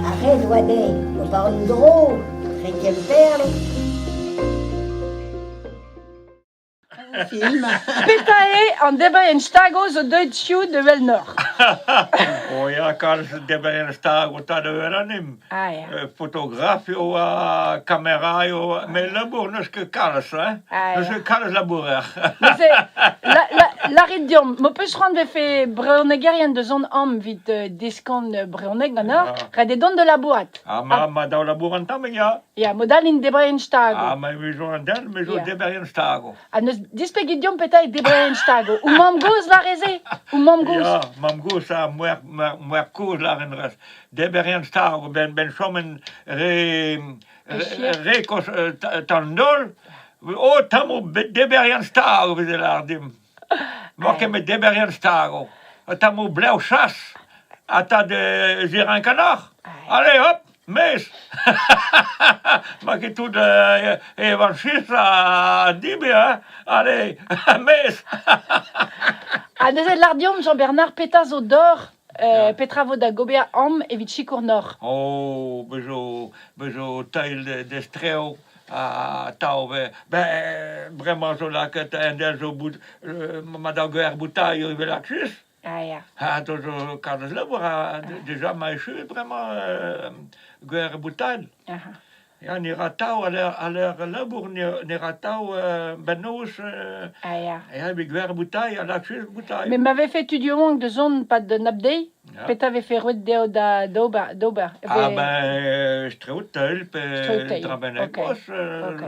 Arrête, Wadé, on parle drôle, chrétien perle. Film. Petae an deber en stago zo deuet chioù de vel nor. O ja, kalles deber en stag o ta de veranim. Ah ja. Fotografio a cameraio, me labour neus ket kalles, Ah, neus ja. ket kalles labourer. La ridiom, mo peus rand vefe breonegerien de zon am vit diskan breoneg gant or, red e don de la boat. Ma daou labour an tammig, ja. Ja, modal in deber en stago. Ma mezo an den, mezo Ja. deber en stago. A neus dispegidiom petae deber en stago. Ou mam goz la reze? Ou mam goz? Ja, mam gous a moer kouz la ren res. Deber en stago, ben chomen re kos tan dol. O tamo deber en stago, vede l'ardim. Moke met deber en stago. Tamo bleu chas. A ta de zirin canard. Allez, hop, mes. Ma ket tout evan chis a dibe, hein. Allez, mes. A neus l'ardiom Jean-Bernard peta zo dor petra vo da gober am evit chikour nor. Oh, bezo tail de streo a tau vraiment zo la ket en der zo bout ma da guer boutaille o vel axis. Ah ja. Ha to zo kalles labour déjà ma chu vraiment guer boutaille. Aha. Ja, ni ratau a l'air labour ni ratau ben nous Ah ja. ja bi guer boutaille a l'axis boutaille. Mais m'avait fait tudio de zone pas de nabdei. Ja. Peta avait fait ruet deo da dober. Ah ben, streutel, Streutel, trabenekos. ok.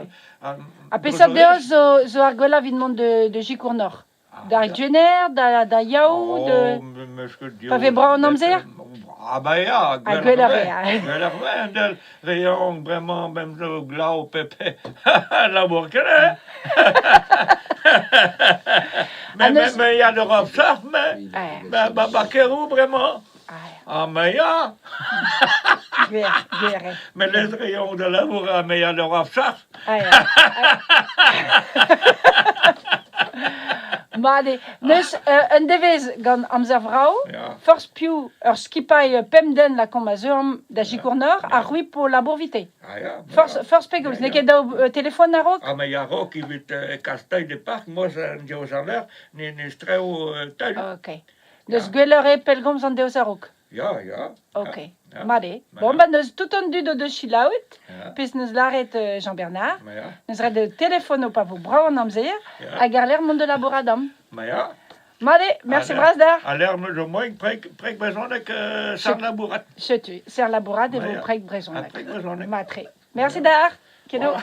A pesa deo zo argola videment de Gicourt Nord. Da Juner, da Yao, de... Pa ve braun amzer? Ah ben ja, Ah, gwellare, ja. gwellare, del rayon vraiment, même zo glau, pepe, labour kene. Mais il y a de robe surf, mais, bakerou vraiment. Ah ja. Ah mais ja. Gwer. Mais les rayons de labour, mais il y a de robe surf. Ah ja. Made, neus un devez gant amzer vrao, Ja. force piou ur skipai pemden la komazurm da Gicourt Nord, a rui po labour vite. Ah ja. Force pegouz, Ja, ne ket daou telefon a rok? Ah, mais il y a Rock qui vit Castell de Parc, moi, c'est un aux envers, ni streu taille. Ok. Neus gwellare pelgomz an deus a rok. Ja. Ok. Ja. Made. Ja. Bon, ba neus tout an dud o deus chilaout, Ja. pez neus laret Jean-Bernard, Mais ja. neus red de telefon o pa vo brav an amzer, Ja. hag ar ler mont de laboradam. Mais ja. Made, merci Alors- brasdar. Alors, nous, au moins, prek besoin que ça labourat. Setu, ser laborad e Ja, vo ja. preg brezon. Prek besoin. Matre. Merci dar. Kedo.